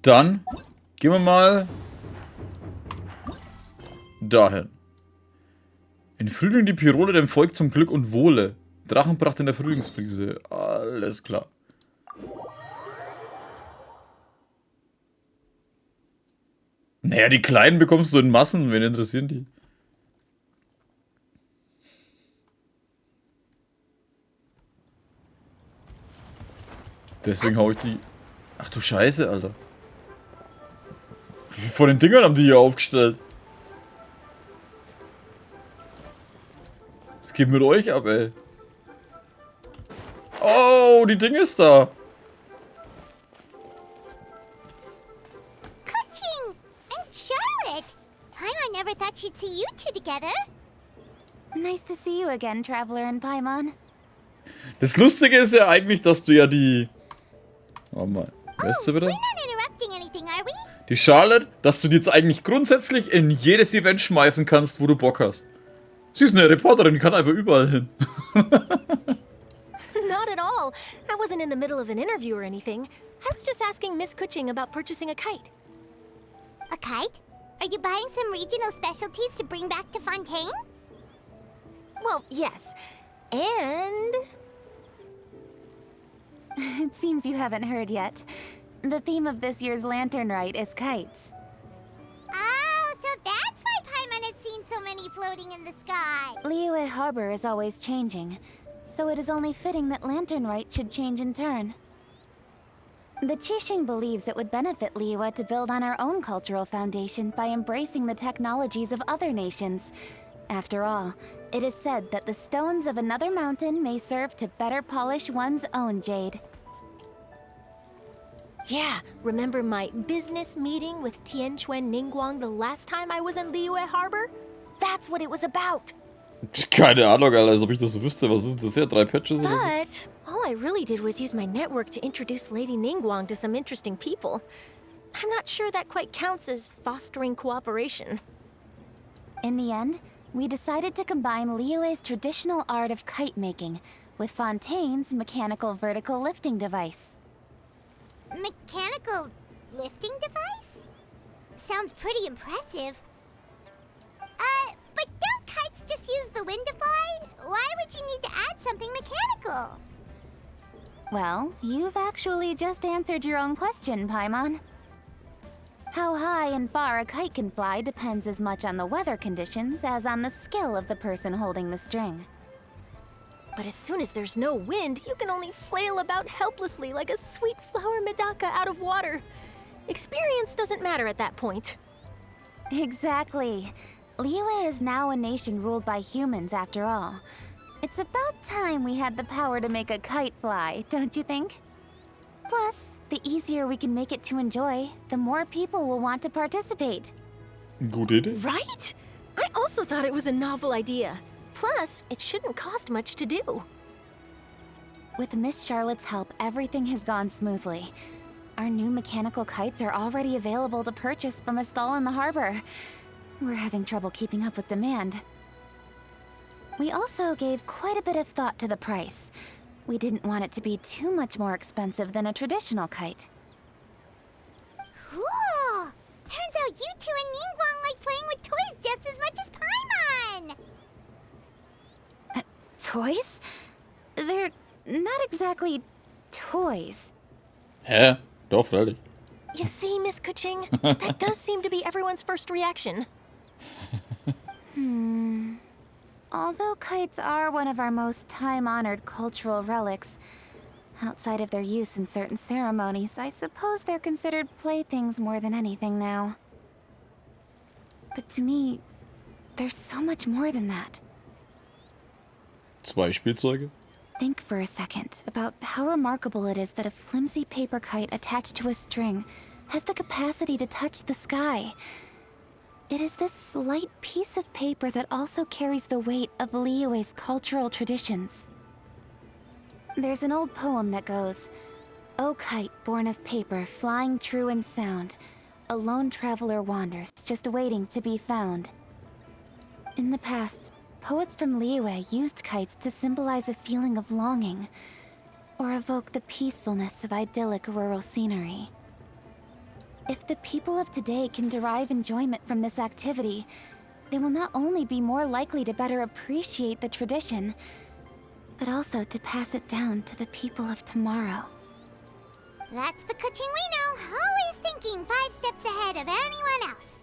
Dann gehen wir mal dahin. In Frühling die Pirole dem Volk zum Glück und Wohle. Drachenpracht in der Frühlingsbrise. Alles klar. Naja, die Kleinen bekommst du in Massen. Wen interessieren die? Deswegen hau ich die... Ach du Scheiße, Alter. Wie viele von den Dingern haben die hier aufgestellt? Was geht mit euch ab, ey? Oh, die Ding ist da. Coaching and Charlotte. I never thought she'd see you two together. Nice to see you again, Traveler and Paimon. Das Lustige ist ja eigentlich, dass du ja die... Oh mal, weißt du wieder? We're not interrupting anything, are we? Die Charlotte, dass du die jetzt eigentlich grundsätzlich in jedes Event schmeißen kannst, wo du Bock hast. Sie ist eine Reporterin, die kann einfach überall hin. Not at all. I wasn't in the middle of an interview or anything. I was just asking Miss Kuching about purchasing a kite. A kite? Are you buying some regional specialties to bring back to Fontaine? Well, yes. And... It seems you haven't heard yet. The theme of this year's lantern rite is kites. Oh, so that's why Paimon has seen so many floating in the sky. Liyue Harbor is always changing, so it is only fitting that lantern rite should change in turn. The Qixing believes it would benefit Liyue to build on our own cultural foundation by embracing the technologies of other nations. After all, it is said that the stones of another mountain may serve to better polish one's own jade. Yeah, remember my business meeting with Tianquan Ningguang the last time I was in Liyue Harbor? That's what it was about. Keine Ahnung, Alter, als ob ich das wüsste. Was ist das hier? 3 Patches oder so? But all I really did was use my network to introduce Lady Ningguang to some interesting people. I'm not sure that quite counts as fostering cooperation. In the end, we decided to combine Liyue's traditional art of kite making with Fontaine's mechanical vertical lifting device. Mechanical lifting device? Sounds pretty impressive. But don't kites just use the wind to fly? Why would you need to add something mechanical? Well, you've actually just answered your own question, Paimon. How high and far a kite can fly depends as much on the weather conditions as on the skill of the person holding the string. But as soon as there's no wind, you can only flail about helplessly like a sweet flower medaka out of water. Experience doesn't matter at that point. Exactly. Liyue is now a nation ruled by humans after all. It's about time we had the power to make a kite fly, don't you think? Plus, the easier we can make it to enjoy, the more people will want to participate. Gute Idee. Right? I also thought it was a novel idea. Plus, it shouldn't cost much to do. With Miss Charlotte's help, everything has gone smoothly. Our new mechanical kites are already available to purchase from a stall in the harbor. We're having trouble keeping up with demand. We also gave quite a bit of thought to the price. We didn't want it to be too much more expensive than a traditional kite. Cool! Turns out you two and Ningguang like playing with toys just as much as Paimon! Toys? They're not exactly toys. Hä? Doch, freilich. You see, Miss Kuching? That does seem to be everyone's first reaction. Although kites are one of our most time-honored cultural relics, outside of their use in certain ceremonies, I suppose they're considered playthings more than anything now. But to me, there's so much more than that. 2 Spielzeuge? Think for a second about how remarkable it is that a flimsy paper kite attached to a string has the capacity to touch the sky. It is this slight piece of paper that also carries the weight of Liyue's cultural traditions. There's an old poem that goes, "O kite born of paper, flying true in sound, a lone traveler wanders, just waiting to be found." In the past, poets from Liyue used kites to symbolize a feeling of longing, or evoke the peacefulness of idyllic rural scenery. If the people of today can derive enjoyment from this activity, they will not only be more likely to better appreciate the tradition, but also to pass it down to the people of tomorrow. That's the Kuching we know, always thinking 5 steps ahead of anyone else.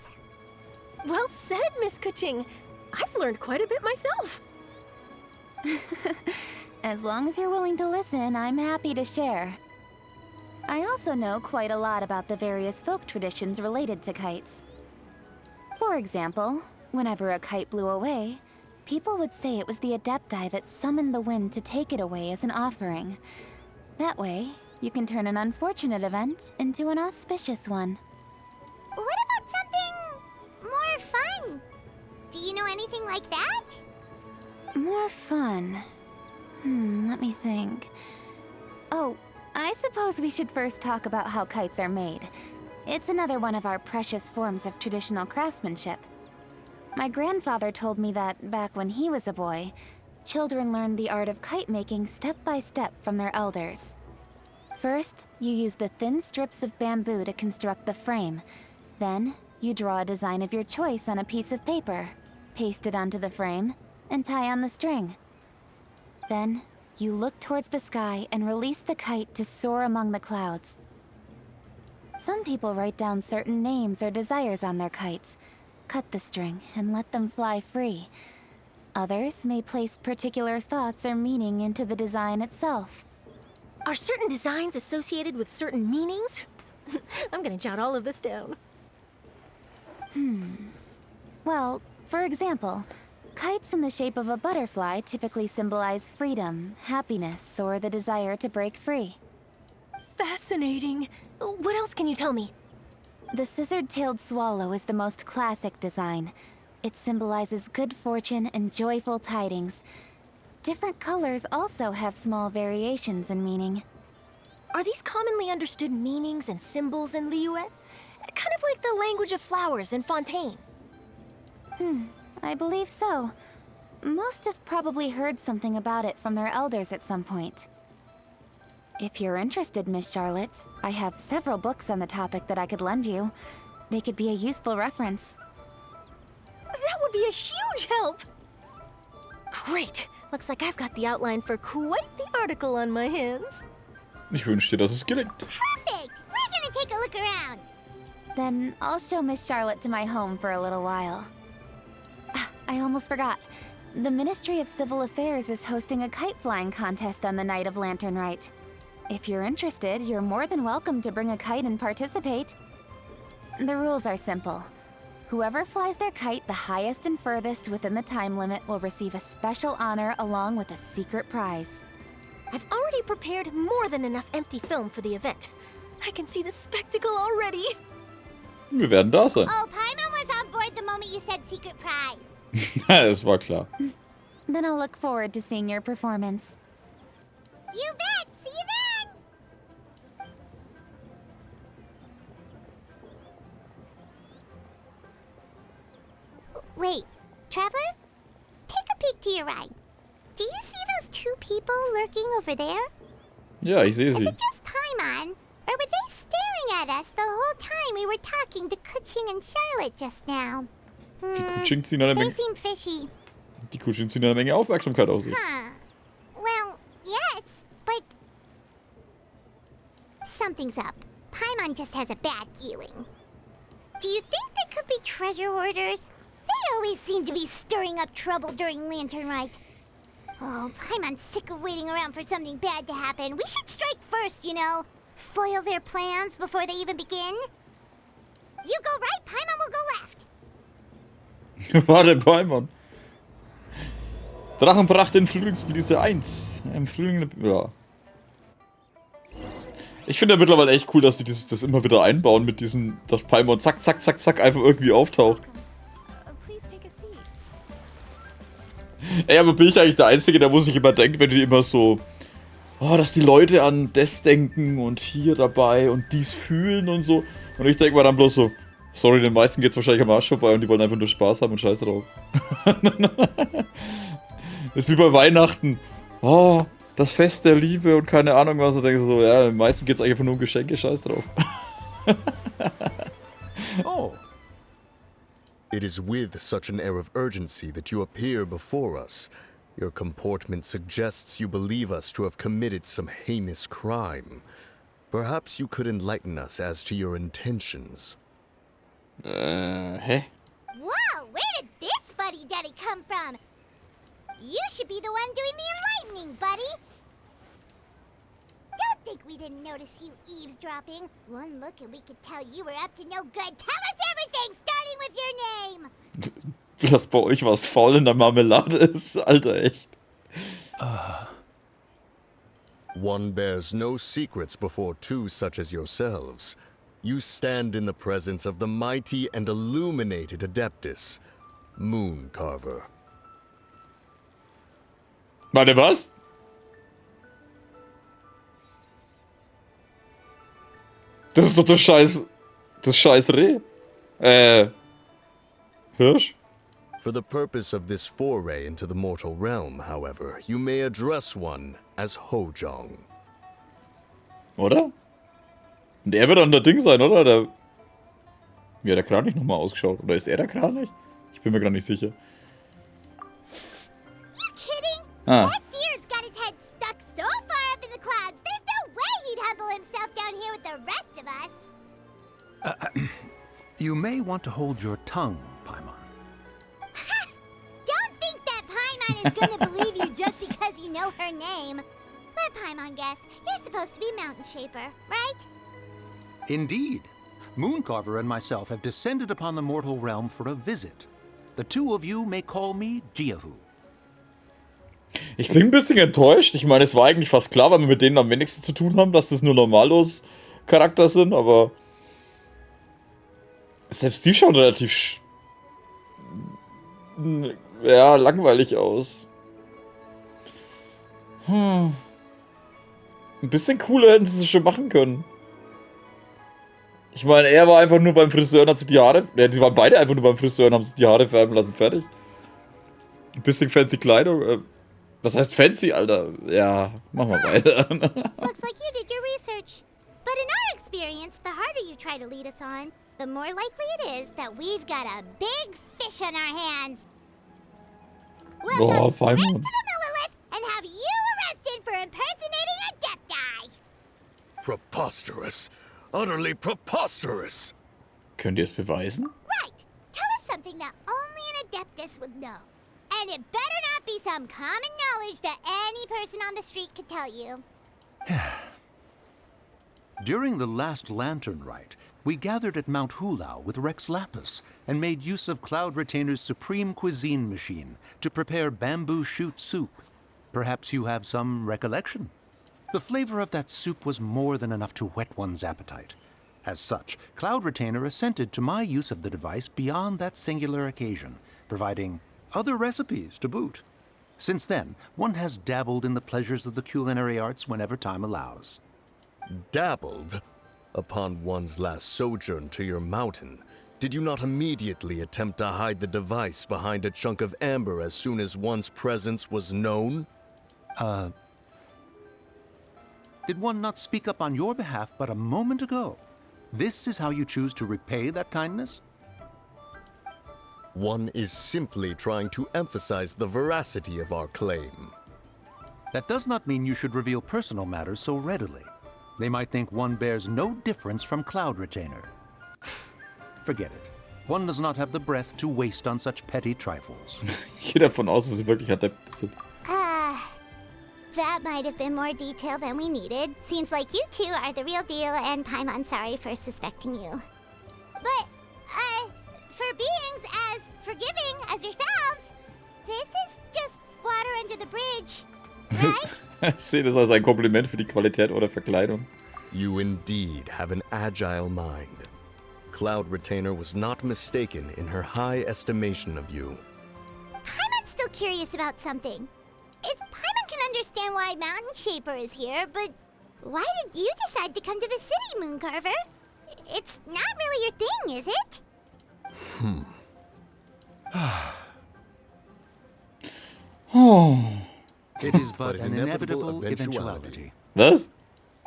Well said, Miss Kuching. I've learned quite a bit myself. As long as you're willing to listen, I'm happy to share. I also know quite a lot about the various folk traditions related to kites. For example, whenever a kite blew away, people would say it was the Adepti that summoned the wind to take it away as an offering. That way, you can turn an unfortunate event into an auspicious one. What about something more fun? Do you know anything like that? More fun. Let me think. Oh, I suppose we should first talk about how kites are made. It's another one of our precious forms of traditional craftsmanship. My grandfather told me that, back when he was a boy, children learned the art of kite making step by step from their elders. First, you use the thin strips of bamboo to construct the frame. Then, you draw a design of your choice on a piece of paper, paste it onto the frame, and tie on the string. Then, you look towards the sky and release the kite to soar among the clouds. Some people write down certain names or desires on their kites, cut the string, and let them fly free. Others may place particular thoughts or meaning into the design itself. Are certain designs associated with certain meanings? I'm gonna jot all of this down. Well, for example, kites in the shape of a butterfly typically symbolize freedom, happiness, or the desire to break free. Fascinating. What else can you tell me? The scissored-tailed swallow is the most classic design. It symbolizes good fortune and joyful tidings. Different colors also have small variations in meaning. Are these commonly understood meanings and symbols in Liyue? Kind of like the language of flowers in Fontaine. I believe so. Most have probably heard something about it from their elders at some point. If you're interested, Miss Charlotte, I have several books on the topic that I could lend you. They could be a useful reference. That would be a huge help! Great! Looks like I've got the outline for quite the article on my hands. Ich wünsche dir, dass es gelingt. Perfect! We're gonna take a look around. Then I'll show Miss Charlotte to my home for a little while. I almost forgot. The Ministry of Civil Affairs is hosting a kite flying contest on the night of Lantern Rite. If you're interested, you're more than welcome to bring a kite and participate. The rules are simple. Whoever flies their kite the highest and furthest within the time limit will receive a special honor along with a secret prize. I've already prepared more than enough empty film for the event. I can see the spectacle already. Wir werden da sein. Oh, Paimon was on board the moment you said secret prize. Das war klar. Then I'll look forward to seeing your performance. You bet! See you then! Wait, Traveler? Take a peek to your right. Do you see those 2 people lurking over there? Ja, ich sehe Is sie. it just Paimon? Or were they staring at us the whole time we were talking to Kuching and Charlotte just now? Die Kutsching ziehen eine They Menge, seem fishy. die Kutsching ziehen eine Menge Aufmerksamkeit auf sich. Huh. Well, yes, but... Something's up. Paimon just has a bad feeling. Do you think they could be treasure hoarders? They always seem to be stirring up trouble during Lantern Rite. Oh, Paimon's sick of waiting around for something bad to happen. We should strike first, you know. Foil their plans before they even begin. You go right, Paimon will go left. Warte, Paimon. Drachenpracht in Frühlingsblise 1. Im Frühling, ja. Ich finde ja mittlerweile echt cool, dass sie das immer wieder einbauen mit diesem, dass Paimon zack, zack, zack, zack einfach irgendwie auftaucht. Ey, aber bin ich eigentlich der Einzige, der wo sich immer denkt, wenn die immer so, oh, dass die Leute an das denken und hier dabei und dies fühlen und so. Und ich denke mir dann bloß so, sorry, den meisten geht's wahrscheinlich am Arsch vorbei und die wollen einfach nur Spaß haben und scheiß drauf. Ist wie bei Weihnachten. Oh, das Fest der Liebe und keine Ahnung was. Und denke so, ja, den meisten geht's eigentlich einfach nur um Geschenke, scheiß drauf. Oh. It is with such an air of urgency that you appear before us. Your comportment suggests you believe us to have committed some heinous crime. Perhaps you could enlighten us as to your intentions. Hä? Whoa, where did this fuddy-duddy come from? You should be the one doing the enlightening, buddy. Don't think we didn't notice you eavesdropping. One look and we could tell you were up to no good. Tell us everything, starting with your name. Dass bei euch was faul in der Marmelade ist, Alter, echt. One bears no secrets before two such as yourselves. You stand in the presence of the mighty and illuminated Adeptus, Mooncarver. Warte, was? Das ist doch das scheiß Reh. Hirsch? For the purpose of this foray into the mortal realm, however, you may address one as Hojong. Oder? Und er wird dann der Ding sein, oder? Der... Wie hat der Kranich nochmal ausgeschaut? Oder ist er der Kranich? Ich bin mir gar nicht sicher. You kidding? Ah. That deer's got his head stuck so far up in the clouds, there's no way he'd humble himself down here with the rest of us. You may want to hold your tongue, Paimon. Don't think that Paimon is gonna believe you just because you know her name. Let Paimon guess. You're supposed to be Mountain Shaper, right? Indeed. Mooncarver and myself have descended upon the mortal realm for a visit. The two of you may call me Jiahu. Ich bin ein bisschen enttäuscht. Ich meine, es war eigentlich fast klar, weil wir mit denen am wenigsten zu tun haben, dass das nur normallos Charakter sind, aber selbst die schauen relativ ja, langweilig aus. Ein bisschen cooler hätten sie es schon machen können. Ich meine, er war einfach nur beim Friseur und hat sich die Haare... Ja, die waren beide einfach nur beim Friseur und haben sich die Haare färben lassen. Fertig. Ein bisschen fancy Kleidung. Was heißt fancy, Alter? Ja, machen wir weiter. Looks like you did your research. But in our experience, the harder you try to lead us on, the more likely it is that we've got a big fish on our hands. We'll go straight to the Millilith and have you arrested for impersonating a Adepti. Preposterous. Utterly preposterous. Könnt ihr es beweisen? Right. Tell us something that only an Adeptus would know. And it better not be some common knowledge that any person on the street could tell you. During the last lantern rite, we gathered at Mount Hulao with Rex Lapis and made use of Cloud Retainer's supreme cuisine machine to prepare bamboo shoot soup. Perhaps you have some recollection? The flavor of that soup was more than enough to whet one's appetite. As such, Cloud Retainer assented to my use of the device beyond that singular occasion, providing other recipes to boot. Since then, one has dabbled in the pleasures of the culinary arts whenever time allows. Dabbled? Upon one's last sojourn to your mountain, did you not immediately attempt to hide the device behind a chunk of amber as soon as one's presence was known? Did one not speak up on your behalf but a moment ago? This is how you choose to repay that kindness? One is simply trying to emphasize the veracity of our claim. That does not mean you should reveal personal matters so readily. They might think one bears no difference from Cloud Retainer. Forget it. One does not have the breath to waste on such petty trifles. Ich gehe davon aus, dass sie wirklich Adepten sind. That might have been more detail than we needed. Seems like you two are the real deal, and Paimon sorry for suspecting you. But, for beings as forgiving as yourselves, this is just water under the bridge, right? Ich sehe das als ein Kompliment für die Qualität eurer Verkleidung. You indeed have an agile mind. Cloud Retainer was not mistaken in her high estimation of you. Paimon's still curious about something. Paimon can understand why Mountain Shaper is here, but why did you decide to come to the city, Mooncarver? It's not really your thing, is it? It is but an inevitable eventuality. Was?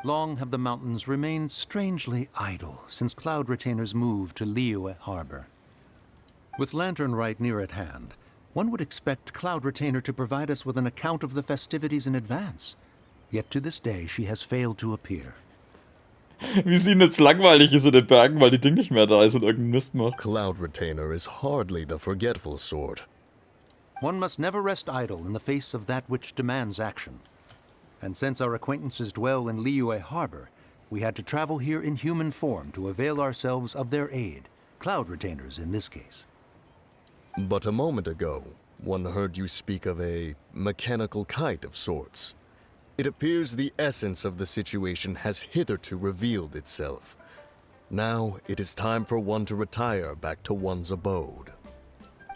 Long have the mountains remained strangely idle since cloud retainers moved to Liyue Harbor. With Lantern Rite near at hand, one would expect Cloud Retainer to provide us with an account of the festivities in advance. Yet to this day she has failed to appear. Wie es ihnen jetzt langweilig ist in den Bergen, weil die Ding nicht mehr da ist und irgendeinen Mist macht. Cloud Retainer is hardly the forgetful sort. One must never rest idle in the face of that which demands action. And since our acquaintances dwell in Liyue Harbor, we had to travel here in human form to avail ourselves of their aid, Cloud Retainers in this case. But a moment ago, one heard you speak of a mechanical kite of sorts. It appears the essence of the situation has hitherto revealed itself. Now it is time for one to retire back to one's abode.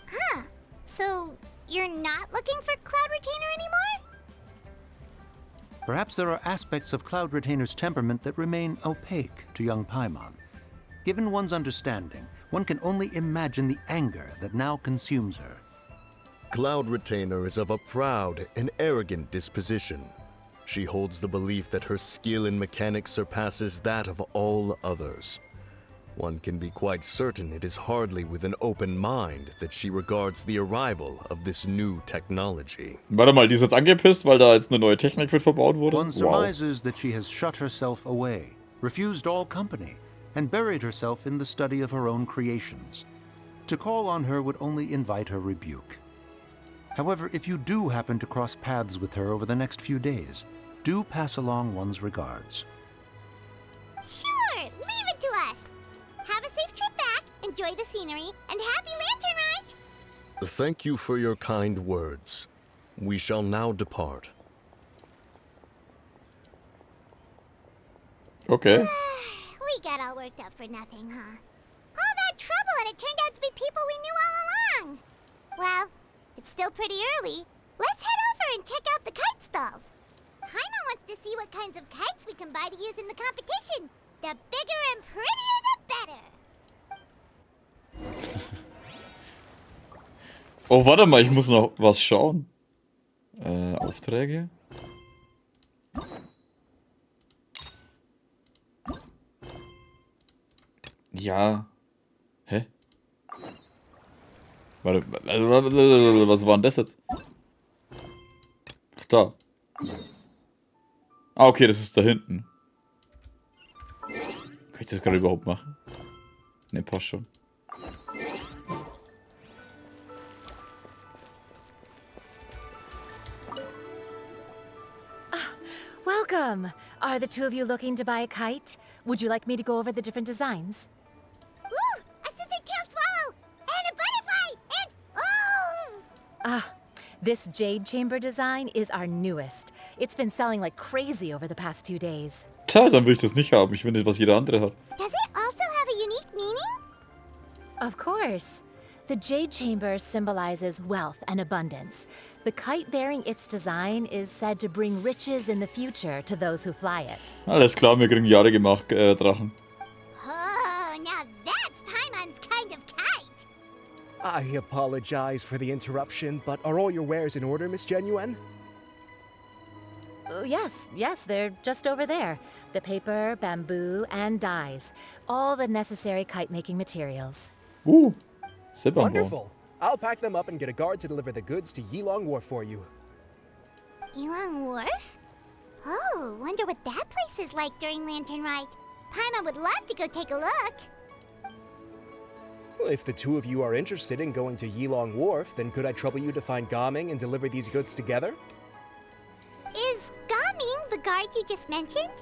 Huh. So, you're not looking for Cloud Retainer anymore? Perhaps there are aspects of Cloud Retainer's temperament that remain opaque to young Paimon. Given one's understanding, one can only imagine the anger that now consumes her. Cloud Retainer is of a proud and arrogant disposition. She holds the belief that her skill in mechanics surpasses that of all others. One can be quite certain it is hardly with an open mind that she regards the arrival of this new technology. Warte mal, die ist jetzt angepisst, weil da jetzt eine neue Technik für verbaut wurde? One surmises that she has shut herself away, refused all company, and buried herself in the study of her own creations. To call on her would only invite her rebuke. However, if you do happen to cross paths with her over the next few days, do pass along one's regards. Sure, leave it to us. Have a safe trip back, enjoy the scenery, and happy Lantern Rite! Thank you for your kind words. We shall now depart. Okay. We got all worked up for nothing, huh? All that trouble and it turned out to be people we knew all along. Well, it's still pretty early. Let's head over and check out the kite stalls. Paimon wants to see what kinds of kites we can buy to use in the competition. The bigger and prettier, the better. Oh, warte mal, ich muss noch was schauen. Aufträge? Ja. Hä? Warte, was war denn das jetzt? Ach, da. Ah, okay, das ist da hinten. Kann ich das gerade überhaupt machen? Ne, passt schon. Welcome! Are the two of you looking to buy a kite? Would you like me to go over the different designs? Ooh, a scissor kill swallow! And a butterfly! And oh! This jade chamber design is our newest. It's been selling like crazy over the past 2 days. Tja, dann will ich das nicht haben. Ich will nicht, was jeder andere hat. Does it also have a unique meaning? Of course. The jade chamber symbolizes wealth and abundance. The kite bearing its design is said to bring riches in the future to those who fly it. Alles klar, wir kriegen Jahre gemacht, Drachen. Oh, now that's Paimon's kind of kite! I apologize for the interruption, but are all your wares in order, Miss Genuine? Yes, they're just over there. The paper, bamboo, and dyes. All the necessary kite-making materials. Silberbau. Wonderful. I'll pack them up and get a guard to deliver the goods to Yilong Wharf for you. Yilong Wharf? Oh, wonder what that place is like during Lantern Rite. Paimon would love to go take a look. Well, if the two of you are interested in going to Yilong Wharf, then could I trouble you to find Gaming and deliver these goods together? Is Gaming the guard you just mentioned?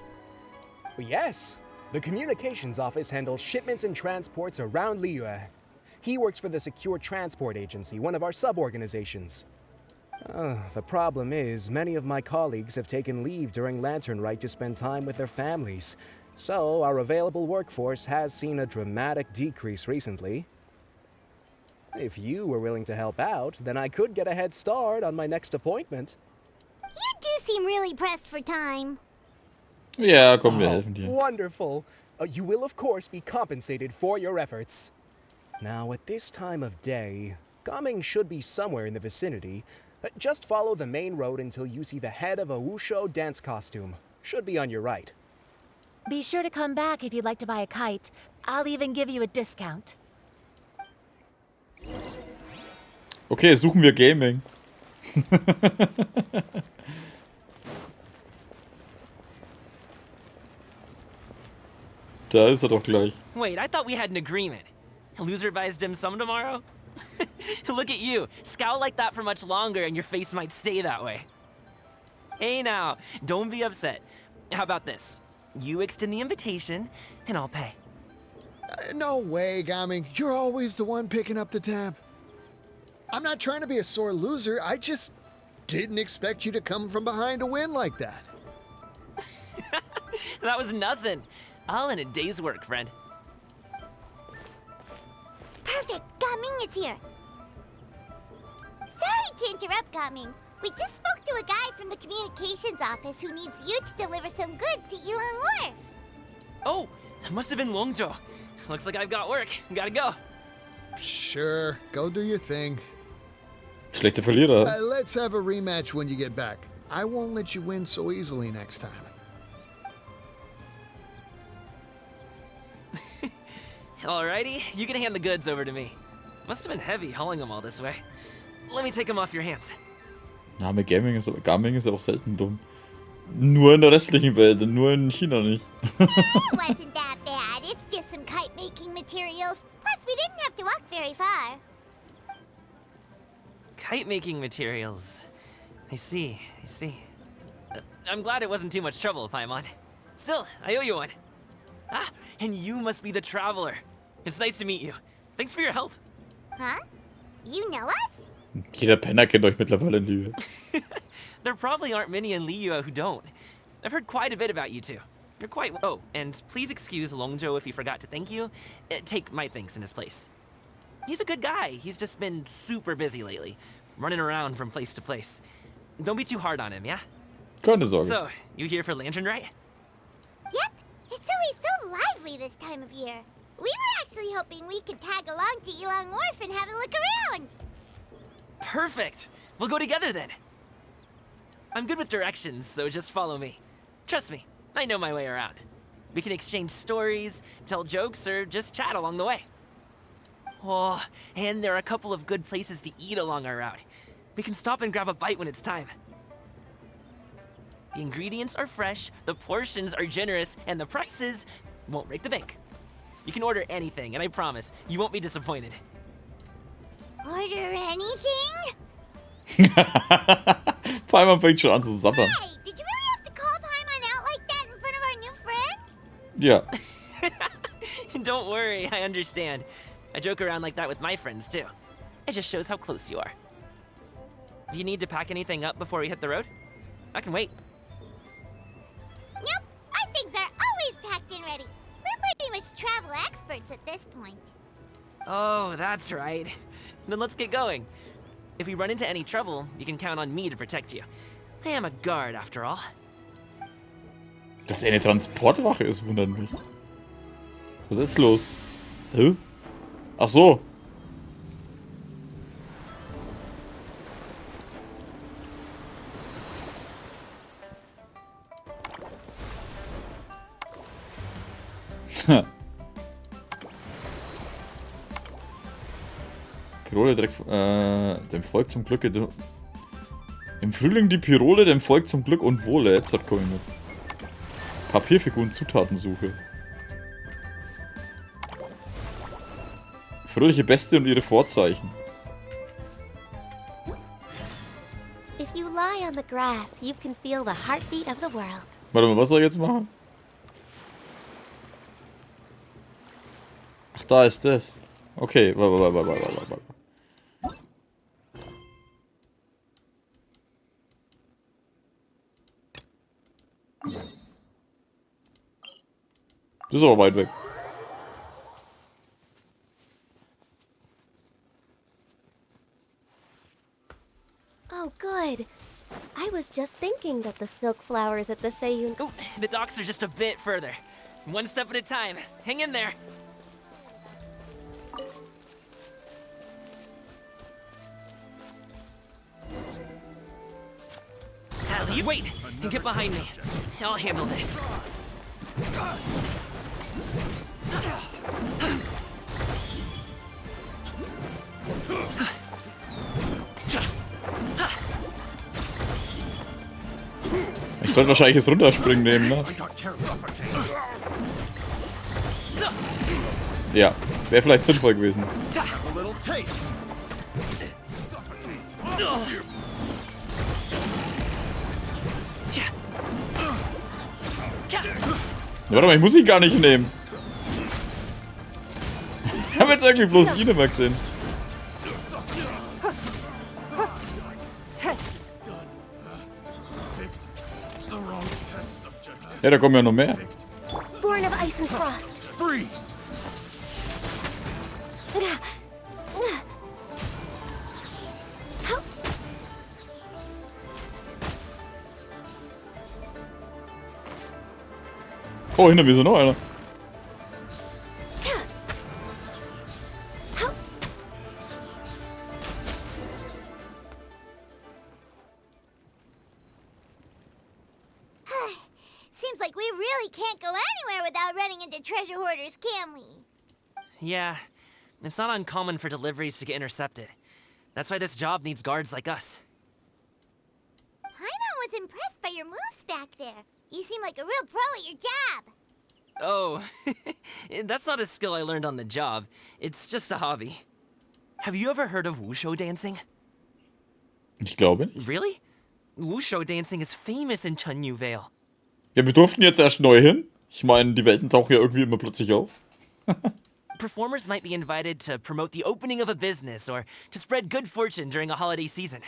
Well, yes. The communications office handles shipments and transports around Liyue. He works for the Secure Transport Agency, one of our sub-organizations. The problem is, many of my colleagues have taken leave during Lantern Rite to spend time with their families. So, our available workforce has seen a dramatic decrease recently. If you were willing to help out, then I could get a head start on my next appointment. You do seem really pressed for time. Ja, komm, wir helfen dir. Wonderful. You will, of course, be compensated for your efforts. Now, at this time of day, Gaming should be somewhere in the vicinity. Just follow the main road until you see the head of a Wushu dance costume. Should be on your right. Be sure to come back if you'd like to buy a kite. I'll even give you a discount. Okay, suchen wir Gaming. Da ist er doch gleich. Wait, I thought we had an agreement. A loser buys dim sum tomorrow? Look at you. Scowl like that for much longer and your face might stay that way. Hey now, don't be upset. How about this? You extend the invitation, and I'll pay. No way, Gaming. You're always the one picking up the tab. I'm not trying to be a sore loser. I just didn't expect you to come from behind to win like that. That was nothing. All in a day's work, friend. Perfect! Gaming is here! Sorry to interrupt, Gaming. We just spoke to a guy from the communications office who needs you to deliver some goods to Ilang Wharf. Oh, that must have been Longjo. Looks like I've got work. Gotta go. Sure, go do your thing. Schlechte Verlierer. Let's have a rematch when you get back. I won't let you win so easily next time. Alrighty, you can hand the goods over to me. Must have been heavy hauling them all this way. Let me take them off your hands. Name Gaming ist auch selten dumm. Nur in der restlichen Welt, nur in China nicht. It wasn't that bad. It's just some kite-making materials. Plus, we didn't have to walk very far. Kite-making materials. I see. I'm glad it wasn't too much trouble, Paimon. Still, I owe you one. Ah, and you must be the traveler. It's nice to meet you. Thanks for your help. Huh? You know us? Jeder Penner kennt euch mittlerweile in Liyue. There probably aren't many in Liyue who don't. I've heard quite a bit about you two. You're quite... Oh, and please excuse Longjo if he forgot to thank you. Take my thanks in his place. He's a good guy. He's just been super busy lately, running around from place to place. Don't be too hard on him, yeah? Keine Sorge. So, you here for Lantern, right? Yep. It's always so lively this time of year. We were actually hoping we could tag along to Ilang Wharf and have a look around. Perfect. We'll go together then. I'm good with directions, so just follow me. Trust me, I know my way around. We can exchange stories, tell jokes, or just chat along the way. Oh, and there are a couple of good places to eat along our route. We can stop and grab a bite when it's time. The ingredients are fresh, the portions are generous, and the prices won't break the bank. You can order anything, and I promise, you won't be disappointed. Order anything? Paimon fängt schon an zu sabbern. Hey, did you really have to call Paimon out like that in front of our new friend? Ja. Don't worry, I understand. I joke around like that with my friends, too. It just shows how close you are. Do you need to pack anything up before we hit the road? I can wait. Nope, our things are always packed and ready. We're pretty much travel experts at this point. Oh, that's right. Then let's get going. If we run into any trouble, you can count on me to protect you. I am a guard, after all. Dass er eine Transportwache ist, wundert mich. Was ist jetzt los? Hä? Ach so. Pirole direkt, dem Volk zum Glück. Im Frühling die Pirole, dem Volk zum Glück und Wohle. Jetzt hat komme ich mit. Papierfiguren, Zutatensuche. Fröhliche Beste und ihre Vorzeichen. If you lie on the grass, you can feel the heartbeat of the world. Warte mal, was soll ich jetzt machen? Ach, da ist das. Okay, warte. Das ist aber weit weg. Oh, good. I was just thinking that the silk flowers at the Feiyun... Oh, the docks are just a bit further. One step at a time. Hang in there. Allie, wait! And get behind me. I'll handle this. Ich sollte wahrscheinlich das Runterspringen nehmen, ne? Ja, wäre vielleicht sinnvoll gewesen. Warte mal, ich muss ihn gar nicht nehmen. Ich habe jetzt irgendwie bloß ihn immer gesehen. Ja, da kommen ja noch mehr. Born of ice and frost. Freeze! Oh, hinter mir ist noch einer. Seems like we really can't go anywhere without running into treasure hoarders, can we? Yeah, it's not uncommon for deliveries to get intercepted. That's why this job needs guards like us. Paimon was impressed by your moves back there. You seem like a real pro at your job. Oh, that's not a skill I learned on the job. It's just a hobby. Have you ever heard of wushu dancing? Ich glaube nicht. Really? Wushu dancing is famous in Chunyu Vale. Ja, wir durften jetzt erst neu hin. Ich meine, die Welten tauchen ja irgendwie immer plötzlich auf. Performers might be invited to promote the opening of a business or to spread good fortune during a holiday season.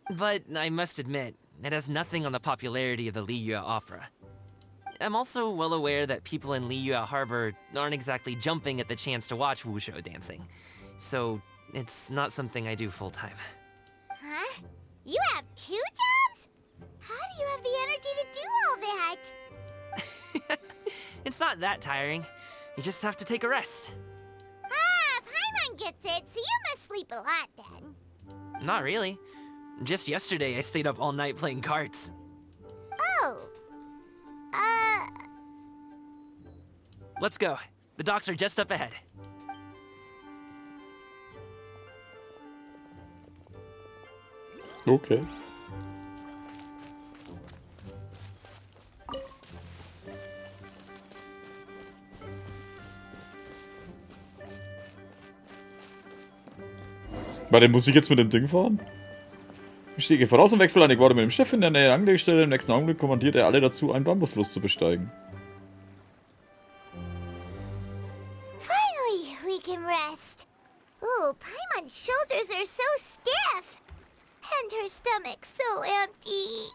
But I must admit, it has nothing on the popularity of the Liyue Opera. I'm also well aware that people in Liyue Harbor aren't exactly jumping at the chance to watch wushu dancing. So, it's not something I do full-time. Huh? You have 2 jobs? How do you have the energy to do all that? It's not that tiring. You just have to take a rest. Ah, Paimon gets it, so you must sleep a lot then. Not really. Just yesterday, I stayed up all night playing cards. Oh. Let's go. The docks are just up ahead. Okay. Warte, muss ich jetzt mit dem Ding fahren? Ich stehe voraus und wechsle an. Ich warte mit dem Chef in der Nähe Anlegestelle. Im nächsten Augenblick kommandiert er alle dazu, einen Bambusfluss zu besteigen. Finally, we can rest. Ooh, Paimon's shoulders are so stiff. And her stomach so empty.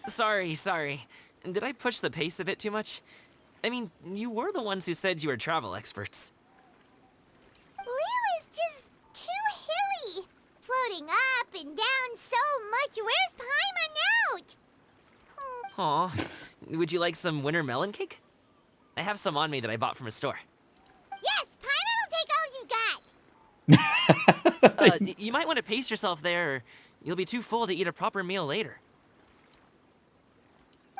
Sorry. Did I push the pace a bit too much? I mean, you were the ones who said you were travel experts. Liyue is just too hilly. Floating up and down so much. Where's Paimon out? Aw. Would you like some winter melon cake? I have some on me that I bought from a store. Yes, Paimon will take all you got. You might want to pace yourself there, or you'll be too full to eat a proper meal later.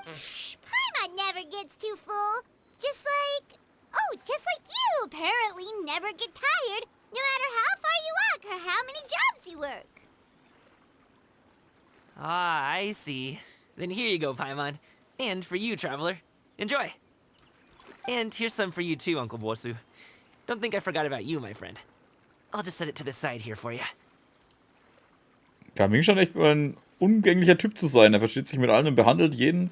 Paimon never gets too full. Just like you apparently never get tired, no matter how far you walk or how many jobs you work. Ah, I see. Then here you go, Paimon. And for you, traveler. Enjoy. And here's some for you too, Uncle Bosu. Don't think I forgot about you, my friend. I'll just set it to the side here for you. Kaming scheint echt ein umgänglicher Typ zu sein. Er versteht sich mit allen und behandelt jeden,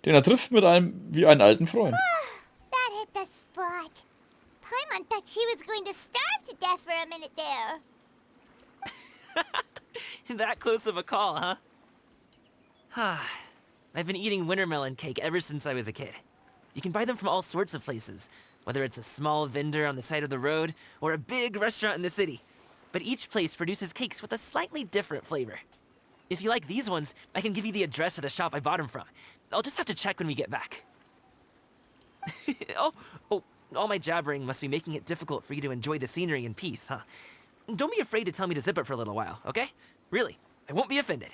den er trifft, mit einem wie einen alten Freund. That hit the spot. Paimon thought she was going to starve to death for a minute there. That close of a call, huh? I've been eating winter melon cake ever since I was a kid. You can buy them from all sorts of places, whether it's a small vendor on the side of the road or a big restaurant in the city. But each place produces cakes with a slightly different flavor. If you like these ones, I can give you the address of the shop I bought them from. I'll just have to check when we get back. Oh, all my jabbering must be making it difficult for you to enjoy the scenery in peace, huh? Don't be afraid to tell me to zip it for a little while, okay? Really, I won't be offended.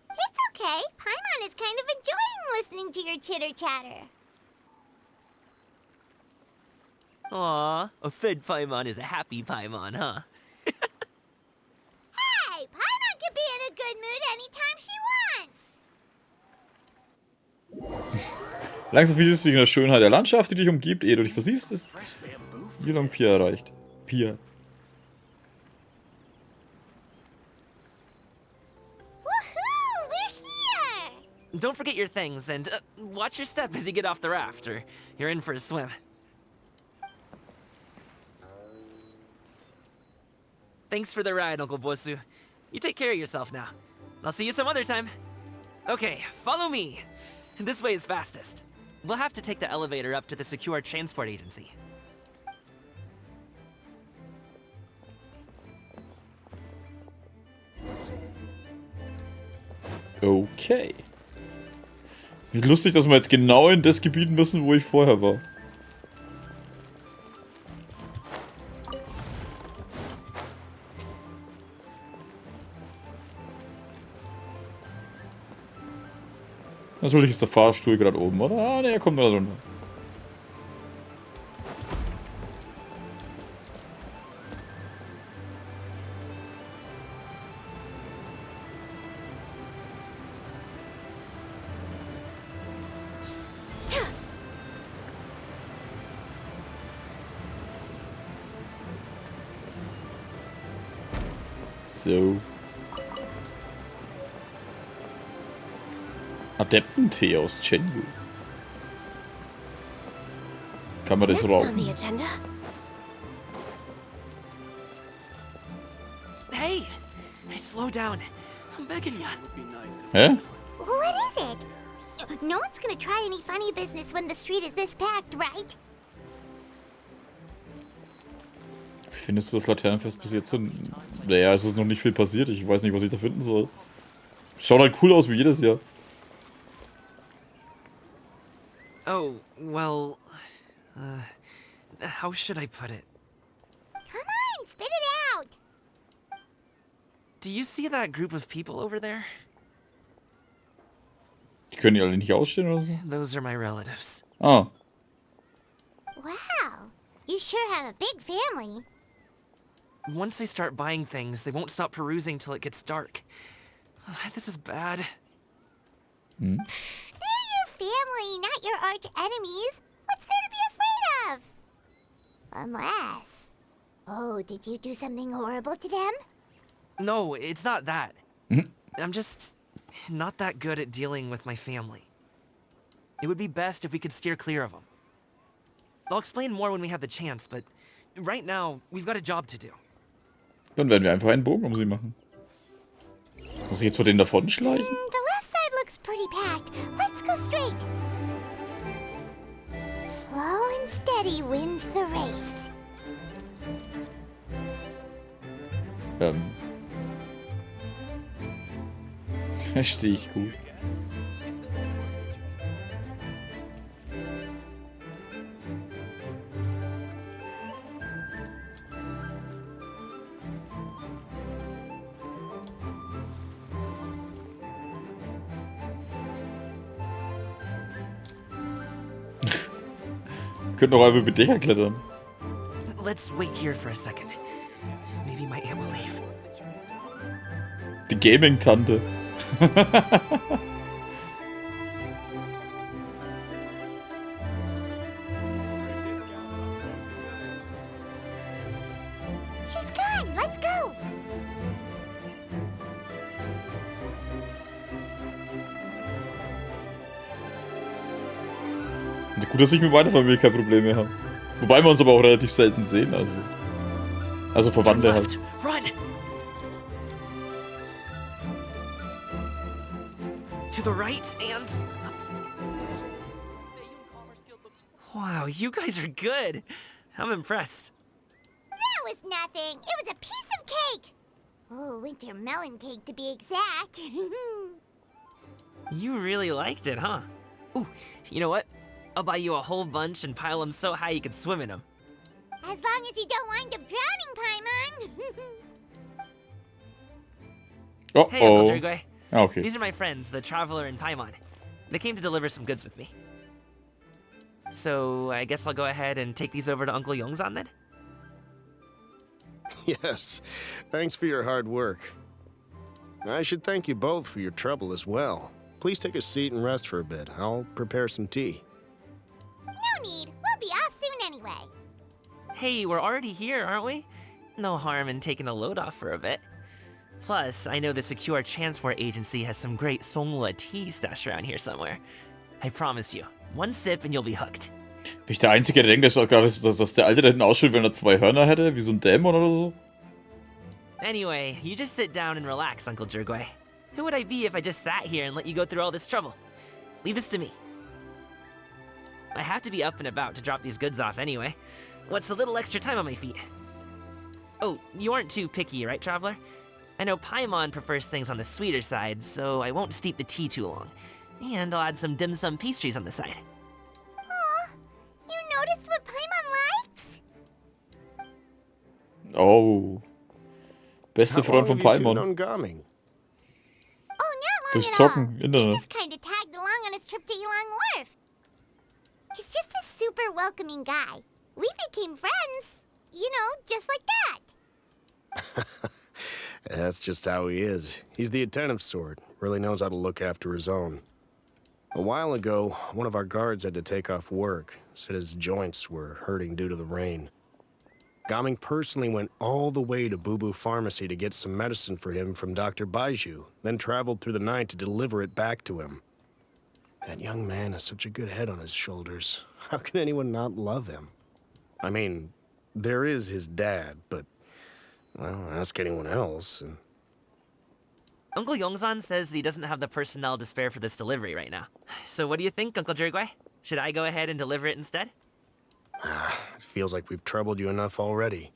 It's okay. Paimon is kind of enjoying listening to your chitter-chatter. Aw, a fed Paimon is a happy Paimon, huh? Hey, Paimon can be in a good mood anytime she wants. Langsam verliebst du dich in der Schönheit der Landschaft, die dich umgibt, ehe du dich versiehst, ist Yulong Pia erreicht. Pia. Woohoo! We're here! Don't forget your things, and watch your step as you get off the raft, or you're in for a swim. Thanks for the ride, Uncle Bosu. You take care of yourself now. I'll see you some other time. Okay, follow me. This way is fastest. We'll have to take the elevator up to the secure transport agency. Okay. Wie lustig, dass wir jetzt genau in das Gebiet müssen, wo ich vorher war. Natürlich ist der Fahrstuhl gerade oben, oder? Ah, ne, er kommt da runter. So. Adeptentee aus Chenyu. Kann man das rauchen? Hey! Slow down. I'm begging ya. Hä? What is it? No one's gonna try any funny business when the street is this packed, right? Wie findest du das Laternenfest bis jetzt? Naja, es ist noch nicht viel passiert. Ich weiß nicht, was ich da finden soll. Schaut halt cool aus wie jedes Jahr. Oh, well... how should I put it? Come on, spit it out! Do you see that group of people over there? Die können die alle nicht ausstehen oder so? Those are my relatives. Ah. Wow, you sure have a big family. Once they start buying things, they won't stop perusing till it gets dark. This is bad. Hmm? They're your family, not your arch enemies. What's there to be afraid of? Unless... Oh, did you do something horrible to them? No, it's not that. I'm just not that good at dealing with my family. It would be best if we could steer clear of them. I'll explain more when we have the chance, but right now, we've got a job to do. Dann werden wir einfach einen Bogen um sie machen. Muss ich jetzt vor denen davon schleichen? The left side looks pretty packed. Let's go straight. Slow and steady wins the race. Verstehe ich gut. Wir könnten auch einfach über Dächer klettern. Let's wait here for a second. Maybe my aunt will leave. Die Gaming-Tante. She's gone. Let's go. Gut, dass ich mit meiner Familie kein Problem mehr habe. Wobei wir uns aber auch relativ selten sehen, also Verwandte halt. Run! To the right and... Wow, you guys are good. I'm impressed. That was nothing. It was a piece of cake. Oh, winter melon cake to be exact. You really liked it, huh? Ooh, you know what? I'll buy you a whole bunch and pile them so high you can swim in them. As long as you don't wind up drowning, Paimon. Hey, Uncle Drugway. Ah, okay. These are my friends, the Traveler and Paimon. They came to deliver some goods with me. So, I guess I'll go ahead and take these over to Uncle Yongzan then? Yes, thanks for your hard work. I should thank you both for your trouble as well. Please take a seat and rest for a bit. I'll prepare some tea. No need. We'll be off soon anyway. Hey, we're already here, aren't we? No harm in taking a load off for a bit. Plus, I know the Secure Transport Agency has some great Songhua tea stashed around here somewhere. I promise you, one sip and you'll be hooked. Bin ich der Einzige, der denkt, dass der Alte da hinten ausschaut, wenn er 2 Hörner hätte? Wie so ein Dämon oder so? Anyway, you just sit down and relax, Uncle Jirgwe. Who would I be if I just sat here and let you go through all this trouble? Leave this to me. I have to be up and about to drop these goods off anyway. What's a little extra time on my feet? Oh, you aren't too picky, right, Traveler? I know Paimon prefers things on the sweeter side, so I won't steep the tea too long. And I'll add some dim sum pastries on the side. Aw, you noticed what Paimon likes? Oh. Beste Freund von Paimon. Oh, not long Durchs at all. Zocken, He Internet. just kind of tagged along on his trip to Yulong Wharf. He's just a super welcoming guy. We became friends, you know, just like that. That's just how he is. He's the attentive sort. Really knows how to look after his own. A while ago, one of our guards had to take off work. Said his joints were hurting due to the rain. Gaming personally went all the way to Boo Boo Pharmacy to get some medicine for him from Dr. Baiju, then traveled through the night to deliver it back to him. That young man has such a good head on his shoulders. How can anyone not love him? I mean, there is his dad, but, well, ask anyone else. And Uncle Yongzan says he doesn't have the personnel to spare for this delivery right now. So what do you think, Uncle Jirgwe? Should I go ahead and deliver it instead? it feels like we've troubled you enough already.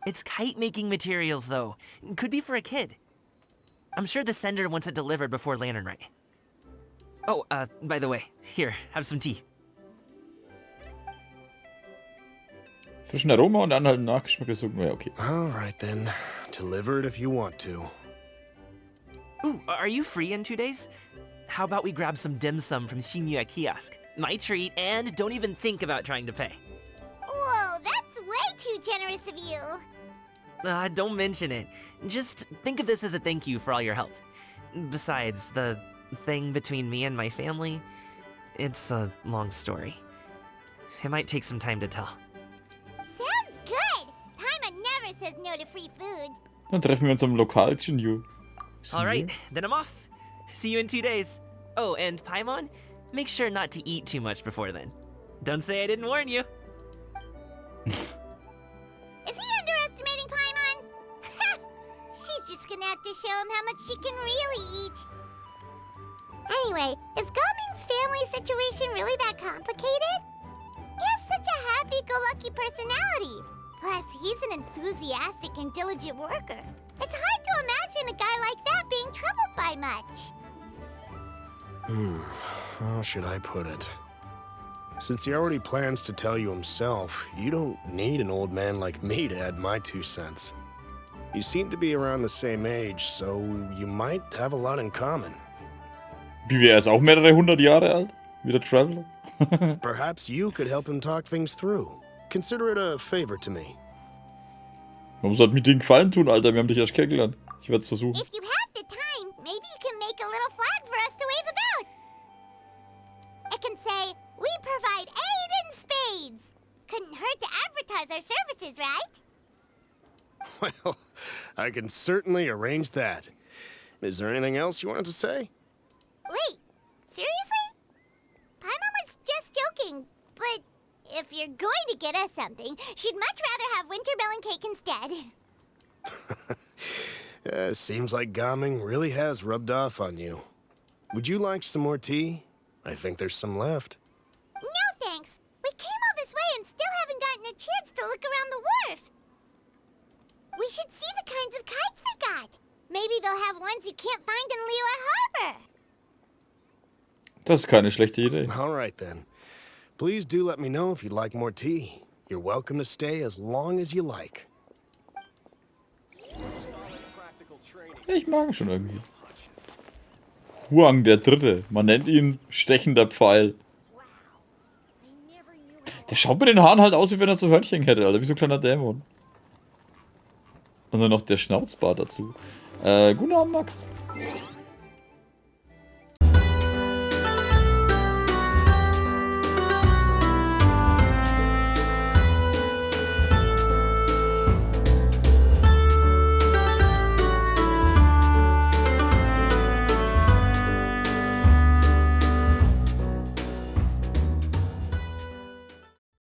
It's kite-making materials, though. Could be for a kid. I'm sure the sender wants it delivered before Lantern Rite. Oh, by the way, here, have some tea. Frischen Aroma und anhaltenden Nachgeschmack ist ja okay. All right, then. Deliver it if you want to. Ooh, are you free in 2 days? How about we grab some dim sum from Shinya Kiosk? My treat, and don't even think about trying to pay. Whoa, that's way too generous of you. Don't mention it. Just think of this as a thank you for all your help. Besides, the thing between me and my family, it's a long story. It might take some time to tell. Sounds good. Paimon never says no to free food. Dann treffen wir uns am Lokal-Chinyu. Alright, then I'm off. See you in 2 days. Oh, and Paimon, make sure not to eat too much before then. Don't say I didn't warn you. Is he underestimating Paimon? She's just gonna have to show him how much she can really eat. Anyway, is Gaming's family situation really that complicated? He has such a happy-go-lucky personality. Plus, he's an enthusiastic and diligent worker. It's hard to imagine a guy like that being troubled by much. How should I put it? Since he already plans to tell you himself, you don't need an old man like me to add my 2 cents. You seem to be around the same age, so you might have a lot in common. Wie, er ist auch mehrere 100 Jahre alt? Wie der Traveler? Perhaps you could help him talk things through. Consider it a favor to me. Man muss halt mit dir einen Gefallen tun, Alter. Wir haben dich erst kennengelernt. Ich werde es versuchen. If you have the time, maybe you can make a little flag for us to wave about. It can say, "We provide aid in spades." Couldn't hurt to advertise our services, right? Well, I can certainly arrange that. Is there anything else you wanted to say? Wait, seriously? Paimon was just joking, but if you're going to get us something, she'd much rather have wintermelon cake instead. Seems like Gaming really has rubbed off on you. Would you like some more tea? I think there's some left. No thanks. We came all this way and still haven't gotten a chance to look around the wharf. We should see the kinds of kites they got. Maybe they'll have ones you can't find in Liyue Harbor. Das ist keine schlechte Idee. All right, then. Please do let me know if you'd like more tea. You're welcome to stay as long as you like. Ich mag ihn schon irgendwie. Huang der Dritte. Man nennt ihn stechender Pfeil. Der schaut mit den Haaren halt aus, wie wenn er so Hörnchen hätte, Alter. Wie so ein kleiner Dämon. Und dann noch der Schnauzbart dazu. Guten Abend, Max.